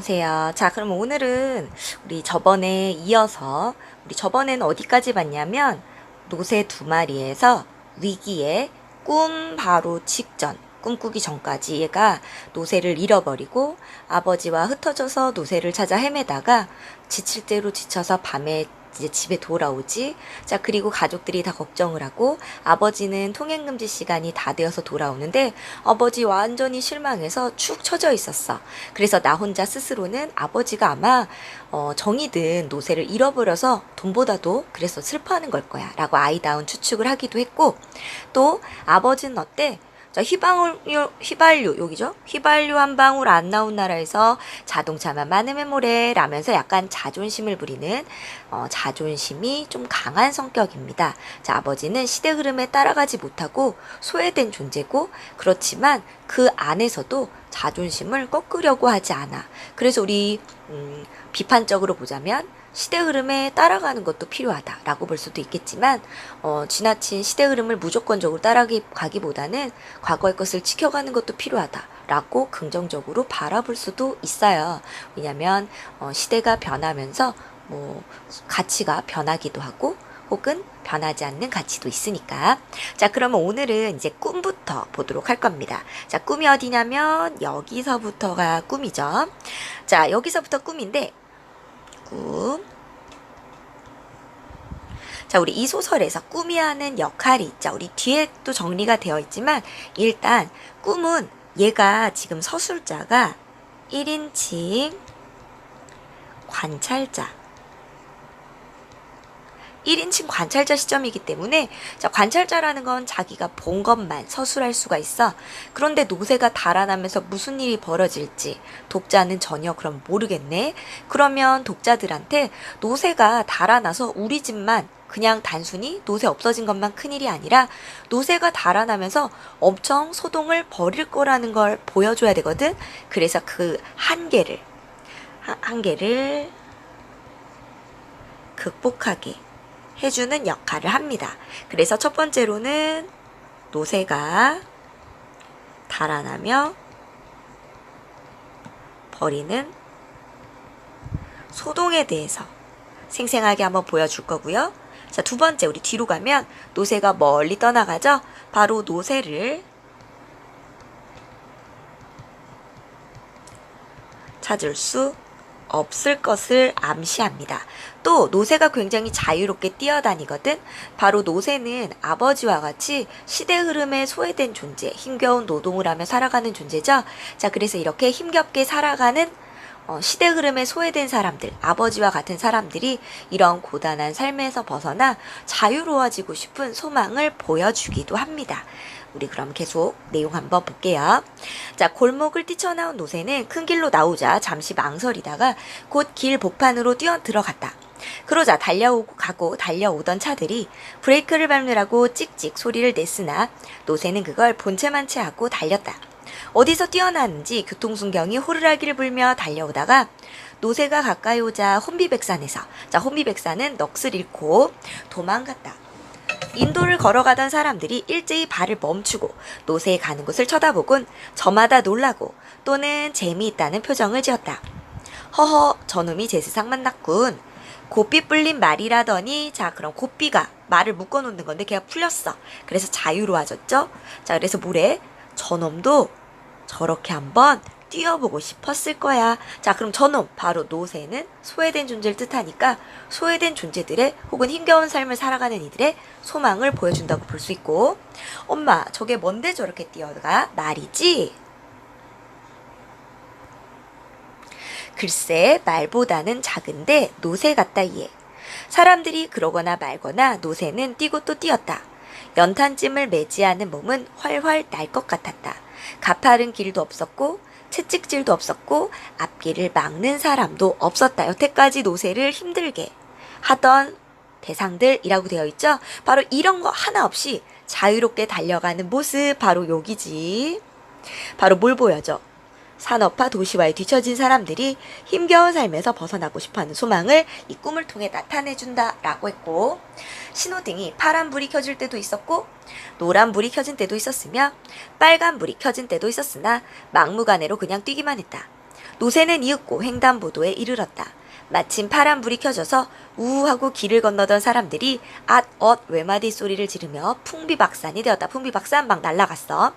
안녕하세요. 자, 그럼 오늘은 우리 저번에 이어서 우리 저번에는 어디까지 봤냐면 노새 두 마리에서 위기에 꿈 바로 직전, 꿈꾸기 전까지 얘가 노새를 잃어버리고 아버지와 흩어져서 노새를 찾아 헤매다가 지칠 대로 지쳐서 밤에 이제 집에 돌아오지. 자, 그리고 가족들이 다 걱정을 하고 아버지는 통행금지 시간이 다 되어서 돌아오는데 아버지 완전히 실망해서 축 처져 있었어. 그래서 나 혼자 스스로는 아버지가 아마 정이 든 노새를 잃어버려서 돈보다도 그래서 슬퍼하는 걸 거야 라고 아이다운 추측을 하기도 했고, 또 아버지는 어때? 자, 휘발유, 여기죠? 휘발유 한 방울 안 나온 나라에서 자동차만 많으면 뭐래 라면서 약간 자존심을 부리는 자존심이 좀 강한 성격입니다. 자, 아버지는 시대 흐름에 따라가지 못하고 소외된 존재고, 그렇지만 그 안에서도 자존심을 꺾으려고 하지 않아. 그래서 우리 비판적으로 보자면 시대 흐름에 따라가는 것도 필요하다라고 볼 수도 있겠지만, 지나친 시대 흐름을 무조건적으로 따라가기보다는 과거의 것을 지켜가는 것도 필요하다라고 긍정적으로 바라볼 수도 있어요. 왜냐하면 시대가 변하면서 가치가 변하기도 하고 혹은 변하지 않는 가치도 있으니까. 자, 그러면 오늘은 이제 꿈부터 보도록 할 겁니다. 자, 꿈이 어디냐면 여기서부터가 꿈이죠. 자, 여기서부터 꿈인데, 꿈. 자, 우리 이 소설에서 꿈이 하는 역할이 있죠. 우리 뒤에 또 정리가 되어 있지만 일단 꿈은 얘가 지금 서술자가 1인칭 관찰자 1인칭 관찰자 시점이기 때문에, 자, 관찰자라는 건 자기가 본 것만 서술할 수가 있어. 그런데 노새가 달아나면서 무슨 일이 벌어질지 독자는 전혀 그럼 모르겠네. 그러면 독자들한테 노새가 달아나서 우리 집만 그냥 단순히 노새 없어진 것만 큰일이 아니라 노새가 달아나면서 엄청 소동을 벌일 거라는 걸 보여줘야 되거든. 그래서 그 한계를 극복하게 해주는 역할을 합니다. 그래서 첫 번째로는 노새가 달아나며 벌이는 소동에 대해서 생생하게 한번 보여줄 거고요. 자, 두 번째, 우리 뒤로 가면 노새가 멀리 떠나가죠. 바로 노새를 찾을 수 없을 것을 암시합니다. 또 노새가 굉장히 자유롭게 뛰어다니거든. 바로 노새는 아버지와 같이 시대 흐름에 소외된 존재, 힘겨운 노동을 하며 살아가는 존재죠. 자, 그래서 이렇게 힘겹게 살아가는 시대 흐름에 소외된 사람들, 아버지와 같은 사람들이 이런 고단한 삶에서 벗어나 자유로워지고 싶은 소망을 보여주기도 합니다. 우리 그럼 계속 내용 한번 볼게요. 자, 골목을 뛰쳐나온 노새는 큰 길로 나오자 잠시 망설이다가 곧 길 복판으로 뛰어 들어갔다. 그러자 달려오던 차들이 브레이크를 밟느라고 찍찍 소리를 냈으나 노새는 그걸 본체만 채 하고 달렸다. 어디서 뛰어나는지 교통순경이 호루라기를 불며 달려오다가 노새가 가까이 오자 혼비백산에서, 자, 혼비백산은 넋을 잃고 도망갔다. 인도를 걸어가던 사람들이 일제히 발을 멈추고 노새에 가는 곳을 쳐다보곤 저마다 놀라고 또는 재미있다는 표정을 지었다. 허허, 저놈이 제 세상 만났군. 고삐 뿔린 말이라더니, 자, 그럼 고삐가 말을 묶어놓는 건데 걔가 풀렸어. 그래서 자유로워졌죠. 자, 그래서 뭐래? 저놈도 저렇게 한번 뛰어보고 싶었을 거야. 자, 그럼 저놈, 바로 노새는 소외된 존재를 뜻하니까 소외된 존재들의 혹은 힘겨운 삶을 살아가는 이들의 소망을 보여준다고 볼 수 있고, 엄마, 저게 뭔데 저렇게 뛰어가? 말이지? 글쎄, 말보다는 작은데 노새 같다 얘. 사람들이 그러거나 말거나 노새는 뛰고 또 뛰었다. 연탄찜을 매지하는 몸은 활활 날 것 같았다. 가파른 길도 없었고 채찍질도 없었고 앞길을 막는 사람도 없었다. 여태까지 노새를 힘들게 하던 대상들이라고 되어 있죠. 바로 이런 거 하나 없이 자유롭게 달려가는 모습, 바로 여기지. 바로 뭘 보여줘? 산업화 도시화에 뒤처진 사람들이 힘겨운 삶에서 벗어나고 싶어하는 소망을 이 꿈을 통해 나타내준다 라고 했고, 신호등이 파란불이 켜질 때도 있었고 노란불이 켜진 때도 있었으며 빨간불이 켜진 때도 있었으나 막무가내로 그냥 뛰기만 했다. 노새는 이윽고 횡단보도에 이르렀다. 마침 파란불이 켜져서 우우하고 길을 건너던 사람들이 외마디 소리를 지르며 풍비박산이 되었다. 풍비박산 막 날아갔어.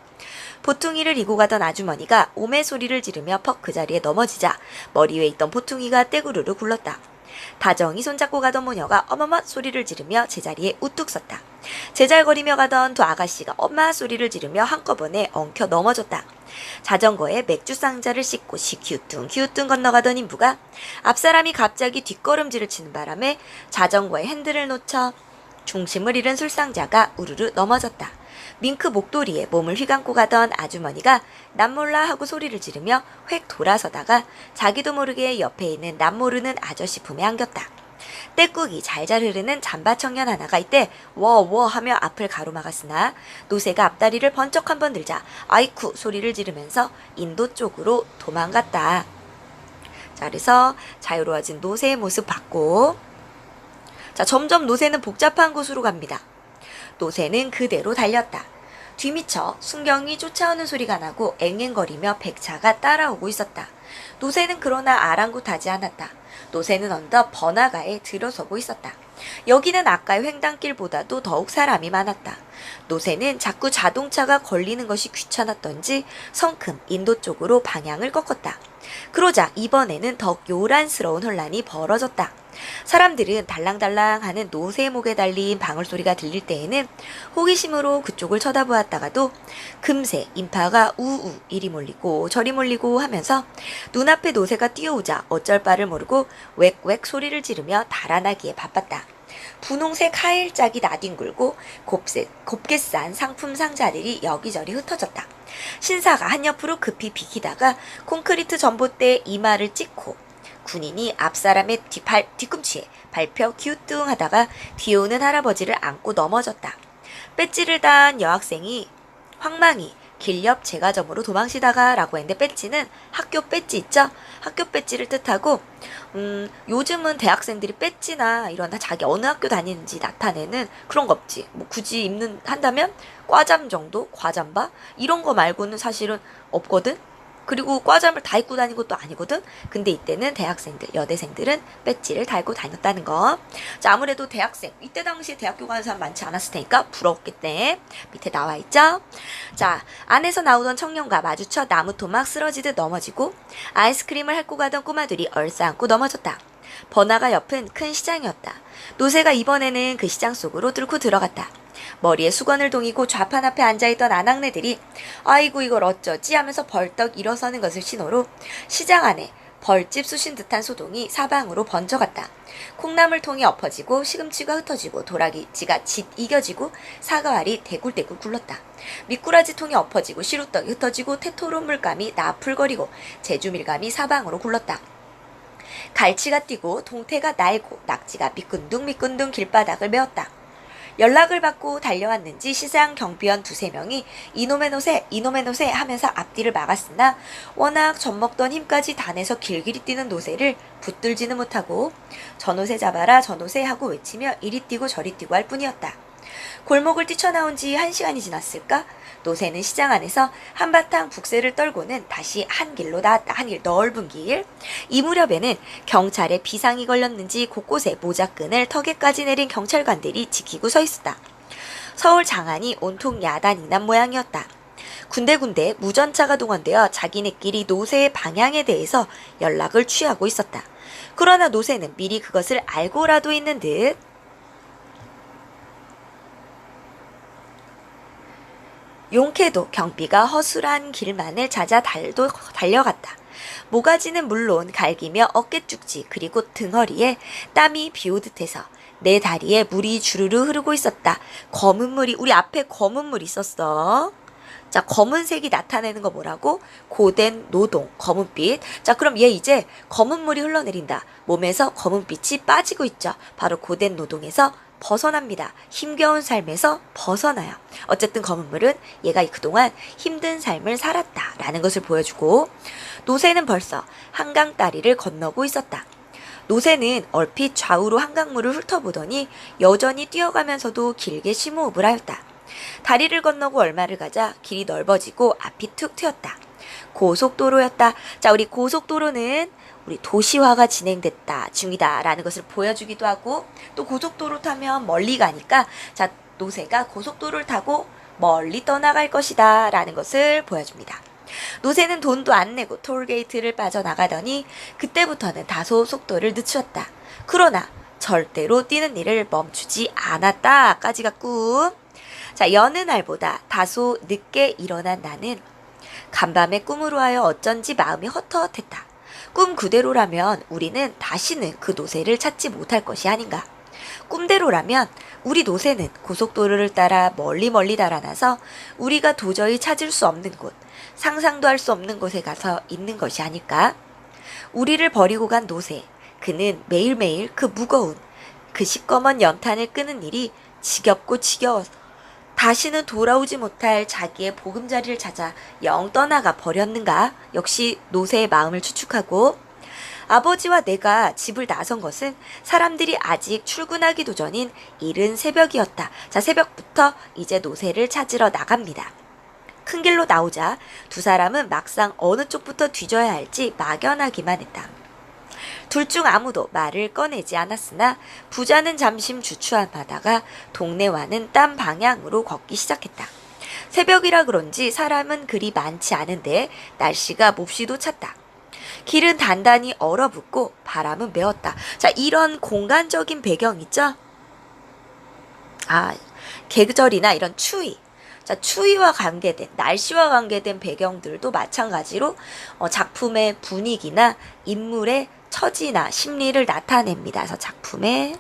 보퉁이를 이고 가던 아주머니가 오매 소리를 지르며 퍽 그 자리에 넘어지자 머리 위에 있던 보퉁이가 떼구르르 굴렀다. 다정히 손잡고 가던 모녀가 어머머 소리를 지르며 제자리에 우뚝 섰다. 제잘거리며 가던 두 아가씨가 엄마 소리를 지르며 한꺼번에 엉켜 넘어졌다. 자전거에 맥주 상자를 싣고 기우뚱 건너가던 인부가 앞사람이 갑자기 뒷걸음질을 치는 바람에 자전거의 핸들을 놓쳐 중심을 잃은 술상자가 우르르 넘어졌다. 밍크 목도리에 몸을 휘감고 가던 아주머니가 남몰라 하고 소리를 지르며 획 돌아서다가 자기도 모르게 옆에 있는 남모르는 아저씨 품에 안겼다. 떼국이 잘잘 흐르는 잠바 청년 하나가 이때 워워 하며 앞을 가로막았으나 노새가 앞다리를 번쩍 한번 들자 아이쿠 소리를 지르면서 인도 쪽으로 도망갔다. 자, 그래서 자유로워진 노새의 모습 봤고, 자, 점점 노새는 복잡한 곳으로 갑니다. 노새는 그대로 달렸다. 뒤미쳐 순경이 쫓아오는 소리가 나고 앵앵거리며 백차가 따라오고 있었다. 노새는 그러나 아랑곳하지 않았다. 노새는 언덕 번화가에 들어서고 있었다. 여기는 아까의 횡단길보다도 더욱 사람이 많았다. 노새는 자꾸 자동차가 걸리는 것이 귀찮았던지 성큼 인도 쪽으로 방향을 꺾었다. 그러자 이번에는 더욱 요란스러운 혼란이 벌어졌다. 사람들은 달랑달랑하는 노새의 목에 달린 방울소리가 들릴 때에는 호기심으로 그쪽을 쳐다보았다가도 금세 인파가 우우 이리 몰리고 저리 몰리고 하면서 눈앞에 노새가 뛰어오자 어쩔 바를 모르고 웩웩 소리를 지르며 달아나기에 바빴다. 분홍색 하일짝이 나뒹굴고 곱게 싼 상품 상자들이 여기저리 흩어졌다. 신사가 한옆으로 급히 비키다가 콘크리트 전봇대에 이마를 찍고 군인이 앞사람의 뒤꿈치에 밟혀 기우뚱하다가 뒤에 오는 할아버지를 안고 넘어졌다. 배지를 단 여학생이 황망히 길 옆 제과점으로 도망치다가 라고 했는데 배지는 학교 배지 있죠? 학교 배지를 뜻하고 요즘은 대학생들이 배지나 이런 자기 어느 학교 다니는지 나타내는 그런 거 없지. 뭐 굳이 한다면 과잠 정도? 과잠바? 이런 거 말고는 사실은 없거든? 그리고 과잠을 다 입고 다닌 것도 아니거든? 근데 이때는 대학생들, 여대생들은 배지를 달고 다녔다는 거. 자, 아무래도 대학생, 이때 당시에 대학교 가는 사람 많지 않았을 테니까 부러웠겠네. 밑에 나와 있죠? 자, 안에서 나오던 청년과 마주쳐 나무 토막 쓰러지듯 넘어지고 아이스크림을 핥고 가던 꼬마들이 얼싸안고 넘어졌다. 번화가 옆은 큰 시장이었다. 노새가 이번에는 그 시장 속으로 뚫고 들어갔다. 머리에 수건을 동이고 좌판 앞에 앉아있던 아낙네들이 아이고 이걸 어쩌지 하면서 벌떡 일어서는 것을 신호로 시장 안에 벌집 쑤신 듯한 소동이 사방으로 번져갔다. 콩나물통이 엎어지고 시금치가 흩어지고 도라지가 이겨지고 사과알이 대굴대굴 굴렀다. 미꾸라지 통이 엎어지고 시루떡이 흩어지고 테토로 물감이 나풀거리고 제주밀감이 사방으로 굴렀다. 갈치가 뛰고 동태가 날고 낙지가 미끈둥 길바닥을 메웠다. 연락을 받고 달려왔는지 시장 경비원 두세 명이 이놈의 노새 하면서 앞뒤를 막았으나 워낙 젖먹던 힘까지 다 내서 길길이 뛰는 노새를 붙들지는 못하고 저 노새 잡아라 저 노새 하고 외치며 이리 뛰고 저리 뛰고 할 뿐이었다. 골목을 뛰쳐나온 지 1시간이 지났을까? 노새는 시장 안에서 한바탕 북새를 떨고는 다시 한 길로 나왔다. 한 길, 넓은 길. 이 무렵에는 경찰에 비상이 걸렸는지 곳곳에 모자끈을 턱에까지 내린 경찰관들이 지키고 서 있었다. 서울 장안이 온통 야단이 난 모양이었다. 군데군데 무전차가 동원되어 자기네끼리 노새의 방향에 대해서 연락을 취하고 있었다. 그러나 노새는 미리 그것을 알고라도 있는 듯 용케도 경비가 허술한 길만을 찾아 달려갔다. 모가지는 물론 갈기며 어깨쭉지 그리고 등허리에 땀이 비오듯 해서 내 다리에 물이 주르르 흐르고 있었다. 검은 물이 우리 앞에 검은 물이 있었어. 자, 검은색이 나타내는 거 뭐라고? 고된 노동, 검은빛. 자, 그럼 얘 이제 검은 물이 흘러내린다. 몸에서 검은빛이 빠지고 있죠. 바로 고된 노동에서 벗어납니다. 힘겨운 삶에서 벗어나요. 어쨌든 검은물은 얘가 그동안 힘든 삶을 살았다라는 것을 보여주고 노새는 벌써 한강 다리를 건너고 있었다. 노새는 얼핏 좌우로 한강물을 훑어보더니 여전히 뛰어가면서도 길게 심호흡을 하였다. 다리를 건너고 얼마를 가자 길이 넓어지고 앞이 툭 트였다. 고속도로였다. 자, 우리 고속도로는 우리 도시화가 진행됐다, 중이다라는 것을 보여주기도 하고, 또 고속도로 타면 멀리 가니까, 자, 노새가 고속도로를 타고 멀리 떠나갈 것이다 라는 것을 보여줍니다. 노새는 돈도 안 내고 톨게이트를 빠져나가더니 그때부터는 다소 속도를 늦추었다. 그러나 절대로 뛰는 일을 멈추지 않았다 까지가 꿈. 자, 여느 날보다 다소 늦게 일어난 나는 간밤의 꿈으로 하여 어쩐지 마음이 헛헛했다. 꿈 그대로라면 우리는 다시는 그 노새를 찾지 못할 것이 아닌가. 꿈대로라면 우리 노새는 고속도로를 따라 멀리 달아나서 우리가 도저히 찾을 수 없는 곳, 상상도 할 수 없는 곳에 가서 있는 것이 아닐까? 우리를 버리고 간 노새, 그는 매일매일 그 무거운, 그 시꺼먼 연탄을 끄는 일이 지겹고 지겨워서 다시는 돌아오지 못할 자기의 보금자리를 찾아 영 떠나가 버렸는가? 역시 노새의 마음을 추측하고, 아버지와 내가 집을 나선 것은 사람들이 아직 출근하기도 전인 이른 새벽이었다. 자, 새벽부터 이제 노새를 찾으러 나갑니다. 큰 길로 나오자 두 사람은 막상 어느 쪽부터 뒤져야 할지 막연하기만 했다. 둘 중 아무도 말을 꺼내지 않았으나 부자는 잠시 주춤하다가 동네와는 딴 방향으로 걷기 시작했다. 새벽이라 그런지 사람은 그리 많지 않은데 날씨가 몹시도 찼다. 길은 단단히 얼어붙고 바람은 메웠다. 자, 이런 공간적인 배경 있죠? 계절이나 이런 추위. 자, 추위와 관계된, 날씨와 관계된 배경들도 마찬가지로 작품의 분위기나 인물의 처지나 심리를 나타냅니다. 그래서 작품의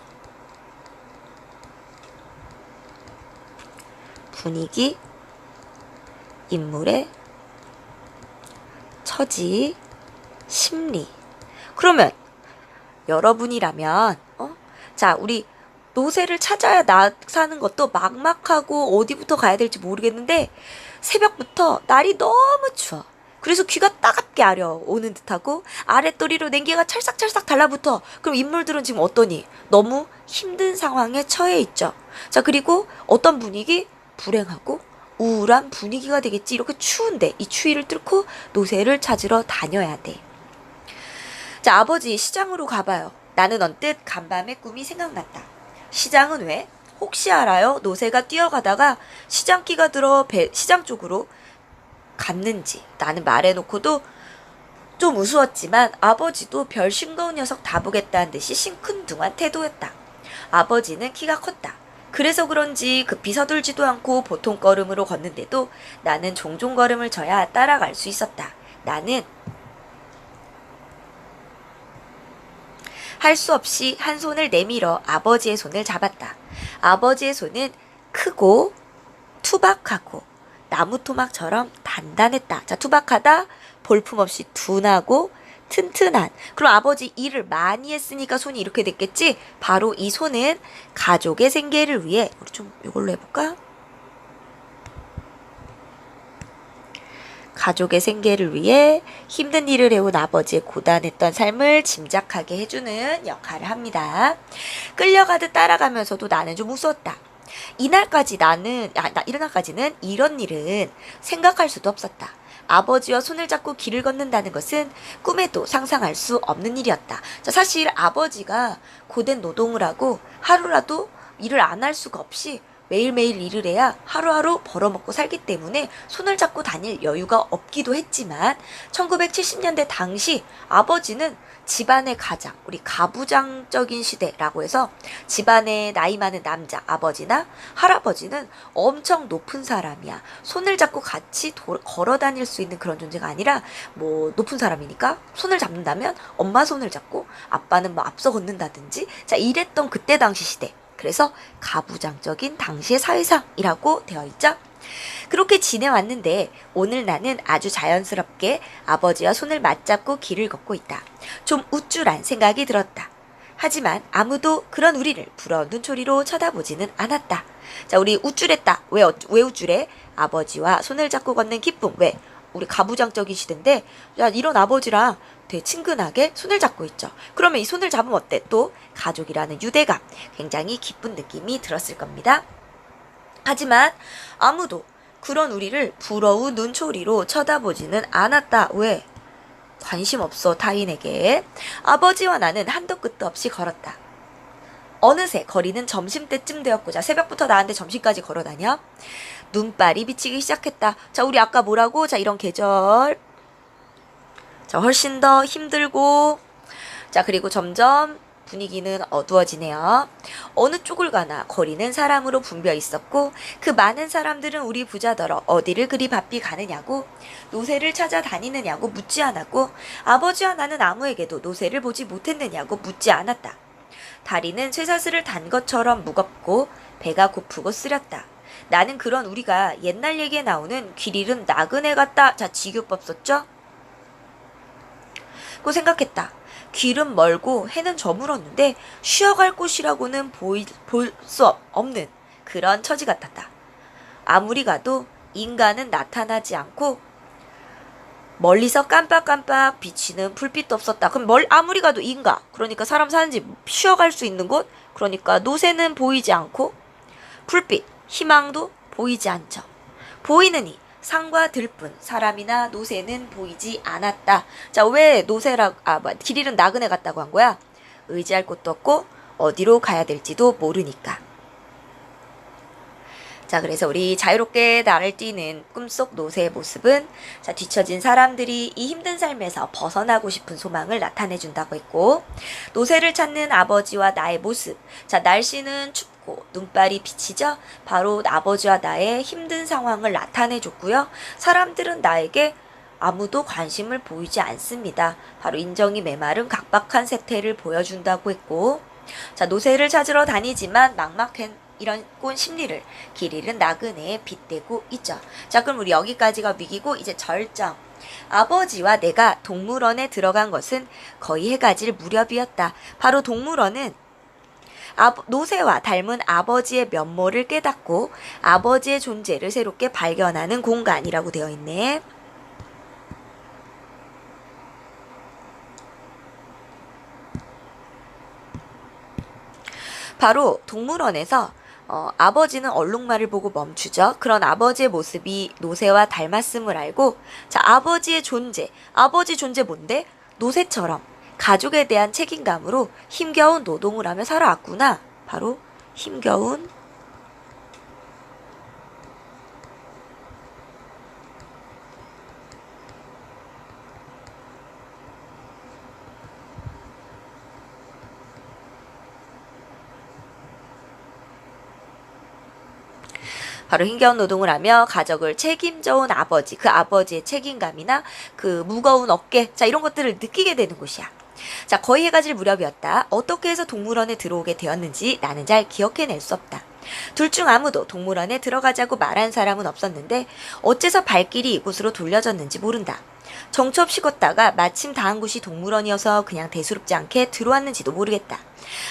분위기, 인물의 처지, 심리. 그러면 여러분이라면 자, 우리 노새를 찾아야 나사는 것도 막막하고 어디부터 가야 될지 모르겠는데 새벽부터 날이 너무 추워. 그래서 귀가 따갑게 아려오는 듯하고 아랫도리로 냉기가 찰싹찰싹 달라붙어. 그럼 인물들은 지금 어떠니? 너무 힘든 상황에 처해 있죠. 자, 그리고 어떤 분위기? 불행하고 우울한 분위기가 되겠지. 이렇게 추운데 이 추위를 뚫고 노새를 찾으러 다녀야 돼. 자, 아버지 시장으로 가봐요. 나는 언뜻 간밤의 꿈이 생각났다. 시장은 왜? 혹시 알아요? 노새가 뛰어가다가 시장기가 들어 시장 쪽으로 갔는지. 나는 말해놓고도 좀 우스웠지만 아버지도 별 싱거운 녀석 다 보겠다는 듯이 싱큰둥한 태도였다. 아버지는 키가 컸다. 그래서 그런지 급히 서둘지도 않고 보통 걸음으로 걷는데도 나는 종종 걸음을 져야 따라갈 수 있었다. 나는 할 수 없이 한 손을 내밀어 아버지의 손을 잡았다. 아버지의 손은 크고 투박하고 나무 토막처럼 단단했다. 자, 투박하다, 볼품없이 둔하고 튼튼한. 그럼 아버지 일을 많이 했으니까 손이 이렇게 됐겠지? 바로 이 손은 가족의 생계를 위해, 우리 좀 이걸로 해볼까? 가족의 생계를 위해 힘든 일을 해온 아버지의 고단했던 삶을 짐작하게 해주는 역할을 합니다. 끌려가듯 따라가면서도 나는 좀 무서웠다. 이날까지는 이런 일은 생각할 수도 없었다. 아버지와 손을 잡고 길을 걷는다는 것은 꿈에도 상상할 수 없는 일이었다. 자, 사실 아버지가 고된 노동을 하고 하루라도 일을 안 할 수가 없이 매일매일 일을 해야 하루하루 벌어먹고 살기 때문에 손을 잡고 다닐 여유가 없기도 했지만 1970년대 당시 아버지는 집안의 가장, 우리 가부장적인 시대라고 해서 집안에 나이 많은 남자, 아버지나 할아버지는 엄청 높은 사람이야. 손을 잡고 같이 걸어 다닐 수 있는 그런 존재가 아니라 뭐 높은 사람이니까 손을 잡는다면 엄마 손을 잡고 아빠는 뭐 앞서 걷는다든지, 자, 이랬던 그때 당시 시대. 그래서 가부장적인 당시의 사회상이라고 되어 있죠. 그렇게 지내왔는데 오늘 나는 아주 자연스럽게 아버지와 손을 맞잡고 길을 걷고 있다. 좀 우쭐한 생각이 들었다. 하지만 아무도 그런 우리를 부러운 눈초리로 쳐다보지는 않았다. 자, 우리 우쭐했다. 왜 우쭐해? 아버지와 손을 잡고 걷는 기쁨. 왜? 우리 가부장적인 시대인데, 야, 이런 아버지랑 되게 친근하게 손을 잡고 있죠. 그러면 이 손을 잡으면 어때? 또 가족이라는 유대감, 굉장히 기쁜 느낌이 들었을 겁니다. 하지만 아무도 그런 우리를 부러운 눈초리로 쳐다보지는 않았다. 왜? 관심 없어 타인에게. 아버지와 나는 한도 끝도 없이 걸었다. 어느새 거리는 점심때쯤 되었고, 자, 새벽부터 나한테 점심까지 걸어다녀. 눈발이 비치기 시작했다. 자, 우리 아까 뭐라고? 자, 이런 계절. 자, 훨씬 더 힘들고, 자, 그리고 점점 분위기는 어두워지네요. 어느 쪽을 가나 거리는 사람으로 붐벼 있었고, 그 많은 사람들은 우리 부자더러 어디를 그리 바삐 가느냐고, 노새를 찾아다니느냐고 묻지 않았고, 아버지와 나는 아무에게도 노새를 보지 못했느냐고 묻지 않았다. 다리는 쇠사슬을 단 것처럼 무겁고 배가 고프고 쓰렸다. 나는 그런 우리가 옛날 얘기에 나오는 길 잃은 나그네 같다. 자, 지교법 썼죠? 고 생각했다. 길은 멀고 해는 저물었는데 쉬어갈 곳이라고는 볼 수 없는 그런 처지 같았다. 아무리 가도 인간은 나타나지 않고 멀리서 깜빡깜빡 비치는 불빛도 없었다. 그럼 아무리 가도 인가, 그러니까 사람 사는지 쉬어갈 수 있는 곳, 그러니까 노새는 보이지 않고 불빛, 희망도 보이지 않죠. 보이느니 산과 들뿐 사람이나 노새는 보이지 않았다. 자, 왜 길 잃은 나그네 같다고 한 거야? 의지할 곳도 없고 어디로 가야 될지도 모르니까. 자, 그래서 우리 자유롭게 나를 뛰는 꿈속 노새의 모습은, 자, 뒤처진 사람들이 이 힘든 삶에서 벗어나고 싶은 소망을 나타내준다고 했고, 노새를 찾는 아버지와 나의 모습. 자, 날씨는 춥고 눈발이 비치죠? 바로 아버지와 나의 힘든 상황을 나타내줬고요. 사람들은 나에게 아무도 관심을 보이지 않습니다. 바로 인정이 메마른 각박한 세태를 보여준다고 했고, 자, 노새를 찾으러 다니지만 막막한 이런 꼰 심리를 길 잃은 나그네에 빗대고 있죠. 자, 그럼 우리 여기까지가 위기고 이제 절정. 아버지와 내가 동물원에 들어간 것은 거의 해가 질 무렵이었다. 바로 동물원은 노새와 닮은 아버지의 면모를 깨닫고 아버지의 존재를 새롭게 발견하는 공간이라고 되어 있네. 바로 동물원에서 아버지는 얼룩말을 보고 멈추죠. 그런 아버지의 모습이 노새와 닮았음을 알고, 자, 아버지 존재 뭔데? 노새처럼 가족에 대한 책임감으로 힘겨운 노동을 하며 살아왔구나. 바로 힘겨운 노동을 하며 가족을 책임져온 아버지, 그 아버지의 책임감이나 그 무거운 어깨, 자, 이런 것들을 느끼게 되는 곳이야. 자, 거의 해가 질 무렵이었다. 어떻게 해서 동물원에 들어오게 되었는지 나는 잘 기억해낼 수 없다. 둘 중 아무도 동물원에 들어가자고 말한 사람은 없었는데 어째서 발길이 이곳으로 돌려졌는지 모른다. 정처 없이 걷다가 마침 닿은 곳이 동물원이어서 그냥 대수롭지 않게 들어왔는지도 모르겠다.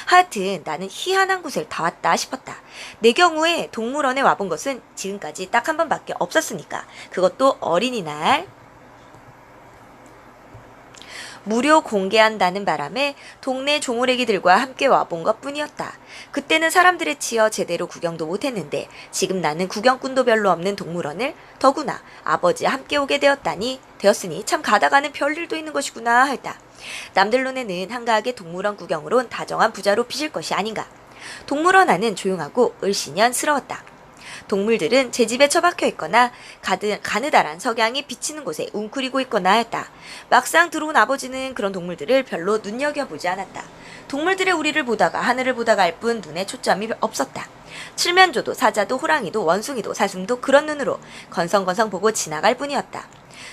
하여튼 나는 희한한 곳을 다 왔다 싶었다. 내 경우에 동물원에 와본 것은 지금까지 딱 한 번밖에 없었으니까. 그것도 어린이날 무료 공개한다는 바람에 동네 조무래기들과 함께 와본 것뿐이었다. 그때는 사람들에 치여 제대로 구경도 못했는데 지금 나는 구경꾼도 별로 없는 동물원을 더구나 아버지와 함께 오게 되었으니 참 가다가는 별일도 있는 것이구나 했다. 남들 눈에는 한가하게 동물원 구경으로 온 다정한 부자로 빚을 것이 아닌가. 동물원 안은 조용하고 을씨년스러웠다. 동물들은 제 집에 처박혀 있거나 가느다란 석양이 비치는 곳에 웅크리고 있거나 했다. 막상 들어온 아버지는 그런 동물들을 별로 눈여겨보지 않았다. 동물들의 우리를 보다가 하늘을 보다가 할 뿐 눈에 초점이 없었다. 칠면조도 사자도 호랑이도 원숭이도 사슴도 그런 눈으로 건성건성 보고 지나갈 뿐이었다.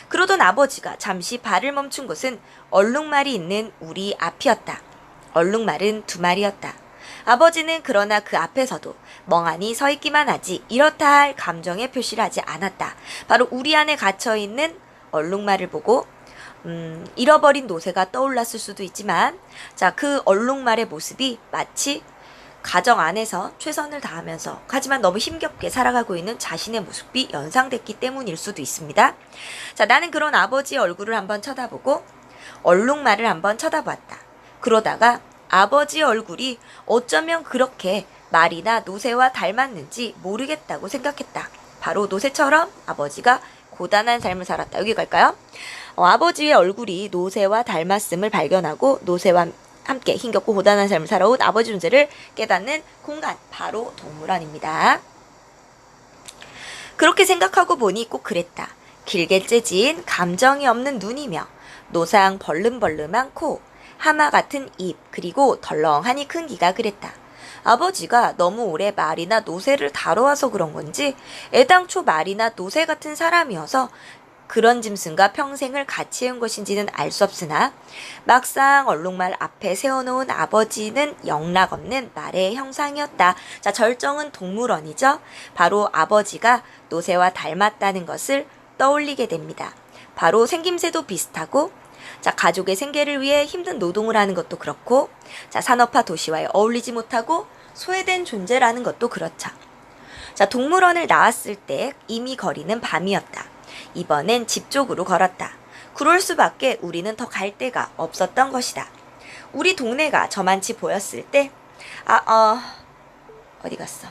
그러던 아버지가 잠시 발을 멈춘 곳은 얼룩말이 있는 우리 앞이었다. 얼룩말은 두 마리였다. 아버지는 그러나 그 앞에서도 멍하니 서 있기만 하지 이렇다 할 감정의 표시를 하지 않았다. 바로 우리 안에 갇혀있는 얼룩말을 보고 잃어버린 노새가 떠올랐을 수도 있지만, 자, 그 얼룩말의 모습이 마치 가정 안에서 최선을 다하면서 하지만 너무 힘겹게 살아가고 있는 자신의 모습이 연상됐기 때문일 수도 있습니다. 자, 나는 그런 아버지의 얼굴을 한번 쳐다보고 얼룩말을 한번 쳐다보았다. 그러다가 아버지의 얼굴이 어쩌면 그렇게 말이나 노새와 닮았는지 모르겠다고 생각했다. 바로 노새처럼 아버지가 고단한 삶을 살았다. 여기 갈까요? 아버지의 얼굴이 노새와 닮았음을 발견하고 노새와 함께 힘겹고 고단한 삶을 살아온 아버지 존재를 깨닫는 공간, 바로 동물원입니다. 그렇게 생각하고 보니 꼭 그랬다. 길게 째진 감정이 없는 눈이며 노상 벌름벌름한 코, 하마 같은 입, 그리고 덜렁하니 큰 귀가 그랬다. 아버지가 너무 오래 말이나 노새를 다뤄와서 그런 건지 애당초 말이나 노새 같은 사람이어서 그런 짐승과 평생을 같이 해온 것인지는 알 수 없으나 막상 얼룩말 앞에 세워놓은 아버지는 영락없는 말의 형상이었다. 자, 절정은 동물원이죠. 바로 아버지가 노새와 닮았다는 것을 떠올리게 됩니다. 바로 생김새도 비슷하고, 자, 가족의 생계를 위해 힘든 노동을 하는 것도 그렇고, 자, 산업화 도시와에 어울리지 못하고 소외된 존재라는 것도 그렇죠. 자, 동물원을 나왔을 때 이미 거리는 밤이었다. 이번엔 집 쪽으로 걸었다. 그럴 수밖에 우리는 더 갈 데가 없었던 것이다. 우리 동네가 저만치 보였을 때, 어디 갔어?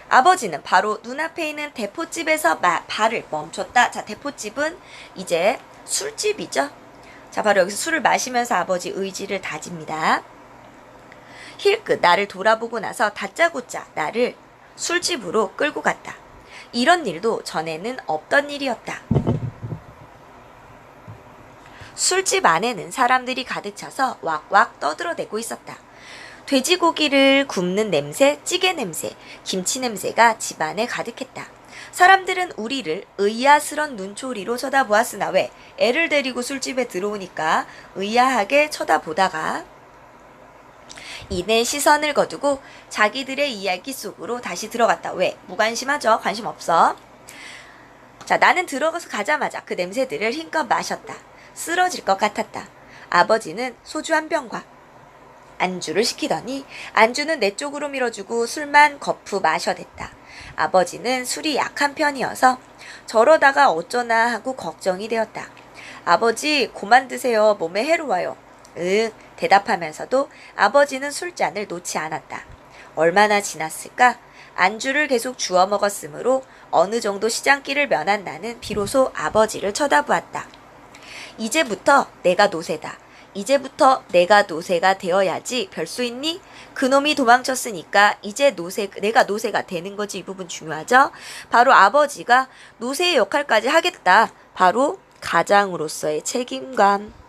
아버지는 바로 눈앞에 있는 대포집에서 발을 멈췄다. 자, 대포집은 이제 술집이죠. 자, 바로 여기서 술을 마시면서 아버지 의지를 다집니다. 힐끗 나를 돌아보고 나서 다짜고짜 나를 술집으로 끌고 갔다. 이런 일도 전에는 없던 일이었다. 술집 안에는 사람들이 가득 차서 왁왁 떠들어대고 있었다. 돼지고기를 굽는 냄새, 찌개 냄새, 김치 냄새가 집안에 가득했다. 사람들은 우리를 의아스런 눈초리로 쳐다보았으나 왜 애를 데리고 술집에 들어오니까 의아하게 쳐다보다가 이내 시선을 거두고 자기들의 이야기 속으로 다시 들어갔다. 왜? 무관심하죠. 관심 없어. 자, 나는 들어가서 가자마자 그 냄새들을 힘껏 마셨다. 쓰러질 것 같았다. 아버지는 소주 한 병과 안주를 시키더니 안주는 내 쪽으로 밀어주고 술만 거푸 마셔댔다. 아버지는 술이 약한 편이어서 저러다가 어쩌나 하고 걱정이 되었다. 아버지, 그만 드세요. 몸에 해로워요. 대답하면서도 아버지는 술잔을 놓지 않았다. 얼마나 지났을까? 안주를 계속 주워 먹었으므로 어느 정도 시장길을 면한 나는 비로소 아버지를 쳐다보았다. 이제부터 내가 노새다. 이제부터 내가 노새가 되어야지. 별 수 있니? 그놈이 도망쳤으니까 이제 내가 노새가 되는 거지. 이 부분 중요하죠? 바로 아버지가 노새의 역할까지 하겠다. 바로 가장으로서의 책임감.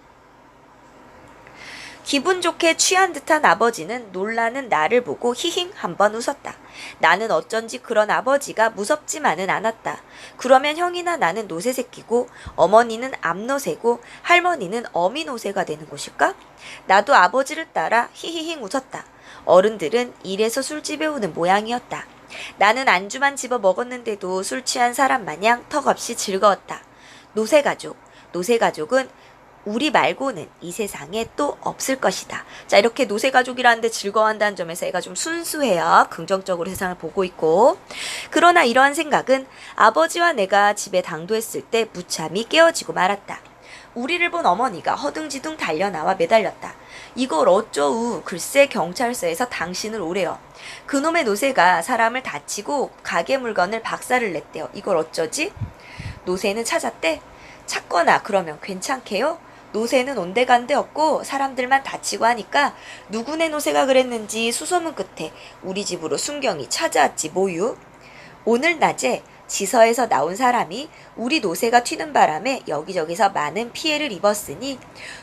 기분 좋게 취한 듯한 아버지는 놀라는 나를 보고 히힝 한번 웃었다. 나는 어쩐지 그런 아버지가 무섭지만은 않았다. 그러면 형이나 나는 노새 새끼고 어머니는 암노새고 할머니는 어미노새가 되는 것일까? 나도 아버지를 따라 히히힝 웃었다. 어른들은 이래서 술집에 오는 모양이었다. 나는 안주만 집어 먹었는데도 술 취한 사람 마냥 턱없이 즐거웠다. 노새가족은 우리 말고는 이 세상에 또 없을 것이다. 자, 이렇게 노새가족이라는데 즐거워한다는 점에서 애가 좀 순수해요. 긍정적으로 세상을 보고 있고. 그러나 이러한 생각은 아버지와 내가 집에 당도했을 때 무참히 깨어지고 말았다. 우리를 본 어머니가 허둥지둥 달려나와 매달렸다. 이걸 어쩌우. 글쎄 경찰서에서 당신을 오래요. 그놈의 노새가 사람을 다치고 가게 물건을 박살을 냈대요. 이걸 어쩌지? 노새는 찾았대. 찾거나 그러면 괜찮게요? 노새는 온데간데 없고 사람들만 다치고 하니까 누구네 노새가 그랬는지 수소문 끝에 우리 집으로 순경이 찾아왔지 뭐유. 오늘 낮에 지서에서 나온 사람이 우리 노새가 튀는 바람에 여기저기서 많은 피해를 입었으니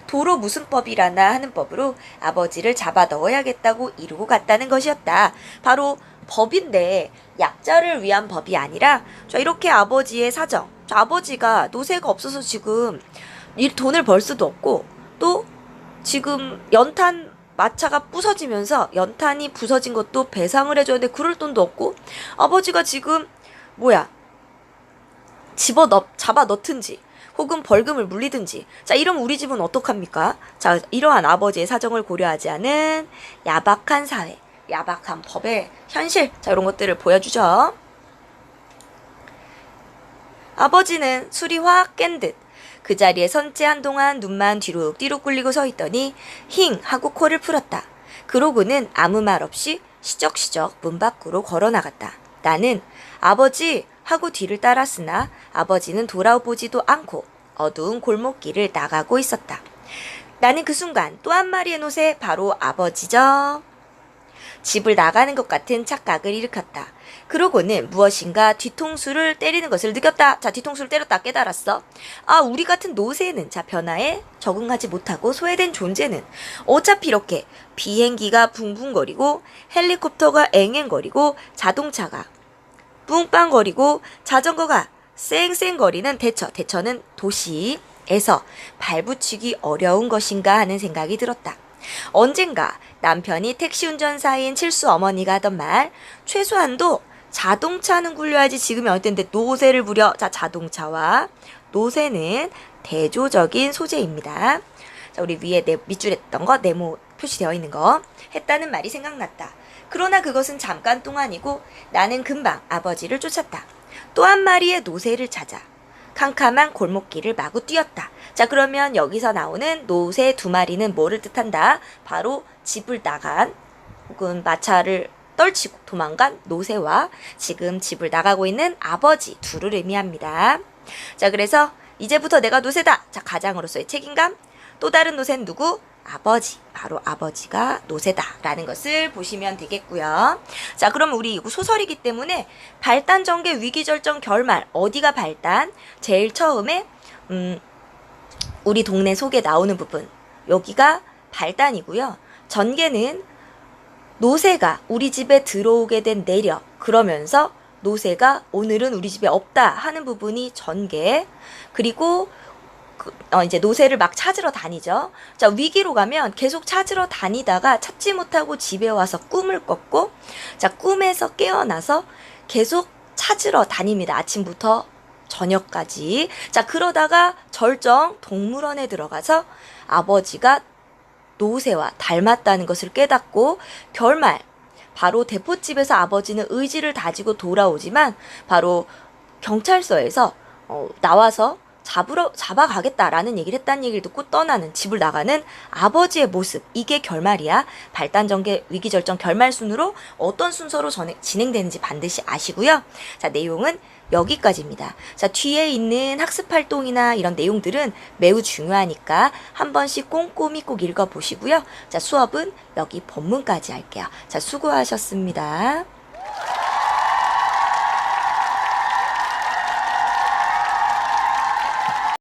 도로 무슨 법이라나 하는 법으로 아버지를 잡아 넣어야겠다고 이루고 갔다는 것이었다. 바로 법인데 약자를 위한 법이 아니라 자, 이렇게 아버지의 사정. 자, 아버지가 노새가 없어서 지금 돈을 벌 수도 없고 또 지금 연탄 마차가 부서지면서 연탄이 부서진 것도 배상을 해줘야 돼. 그럴 돈도 없고 아버지가 지금 잡아 넣든지 혹은 벌금을 물리든지 자 이러면 우리 집은 어떡합니까? 자 이러한 아버지의 사정을 고려하지 않은 야박한 사회, 야박한 법의 현실 자 이런 것들을 보여주죠. 아버지는 술이 확 깬 듯 그 자리에 선째 한동안 눈만 뒤룩뒤룩 굴리고 서 있더니 힝 하고 코를 풀었다. 그러고는 아무 말 없이 시적시적 문 밖으로 걸어 나갔다. 나는 아버지 하고 뒤를 따랐으나 아버지는 돌아보지도 않고 어두운 골목길을 나가고 있었다. 나는 그 순간 또 한 마리의 노새, 바로 아버지죠. 집을 나가는 것 같은 착각을 일으켰다. 그러고는 무엇인가 뒤통수를 때리는 것을 느꼈다. 자, 뒤통수를 때렸다 깨달았어. 아, 우리 같은 노새는, 자, 변화에 적응하지 못하고 소외된 존재는 어차피 이렇게 비행기가 붕붕거리고 헬리콥터가 앵앵거리고 자동차가 뿡빵거리고 자전거가 쌩쌩거리는 대처는 도시에서 발붙이기 어려운 것인가 하는 생각이 들었다. 언젠가 남편이 택시 운전사인 칠수 어머니가 하던 말, 최소한도 자동차는 굴려야지 지금이 어느 때인데 노새를 부려. 자, 자동차와 노새는 대조적인 소재입니다. 자, 우리 위에 밑줄에 했던 거, 네모 표시되어 있는 거 했다는 말이 생각났다. 그러나 그것은 잠깐 동안이고 나는 금방 아버지를 쫓았다. 또 한 마리의 노새를 찾아 캄캄한 골목길을 마구 뛰었다. 자, 그러면 여기서 나오는 노새 두 마리는 뭐를 뜻한다? 바로 집을 나간 혹은 마차를 떨치고 도망간 노새와 지금 집을 나가고 있는 아버지 둘을 의미합니다. 자, 그래서 이제부터 내가 노새다. 자, 가장으로서의 책임감. 또 다른 노새는 누구? 아버지. 바로 아버지가 노새다라는 것을 보시면 되겠고요. 자, 그럼 우리 이거 소설이기 때문에 발단, 전개, 위기, 절정, 결말. 어디가 발단? 제일 처음에 우리 동네 속에 나오는 부분. 여기가 발단이고요. 전개는 노새가 우리 집에 들어오게 된 내력. 그러면서 노새가 오늘은 우리 집에 없다 하는 부분이 전개. 그리고 이제 노새를 막 찾으러 다니죠. 자, 위기로 가면 계속 찾으러 다니다가 찾지 못하고 집에 와서 꿈을 꿨고, 자, 꿈에서 깨어나서 계속 찾으러 다닙니다. 아침부터 저녁까지. 자, 그러다가 절정 동물원에 들어가서 아버지가 노새와 닮았다는 것을 깨닫고 결말, 바로 대포집에서 아버지는 의지를 다지고 돌아오지만 바로 경찰서에서 나와서 잡아가겠다라는 얘기를 했다는 얘기를 듣고 떠나는, 집을 나가는 아버지의 모습. 이게 결말이야. 발단, 전개, 위기, 절정, 결말 순으로 어떤 순서로 진행되는지 반드시 아시고요. 자, 내용은 여기까지입니다. 자, 뒤에 있는 학습 활동이나 이런 내용들은 매우 중요하니까 한 번씩 꼼꼼히 꼭 읽어보시고요. 자, 수업은 여기 본문까지 할게요. 자, 수고하셨습니다.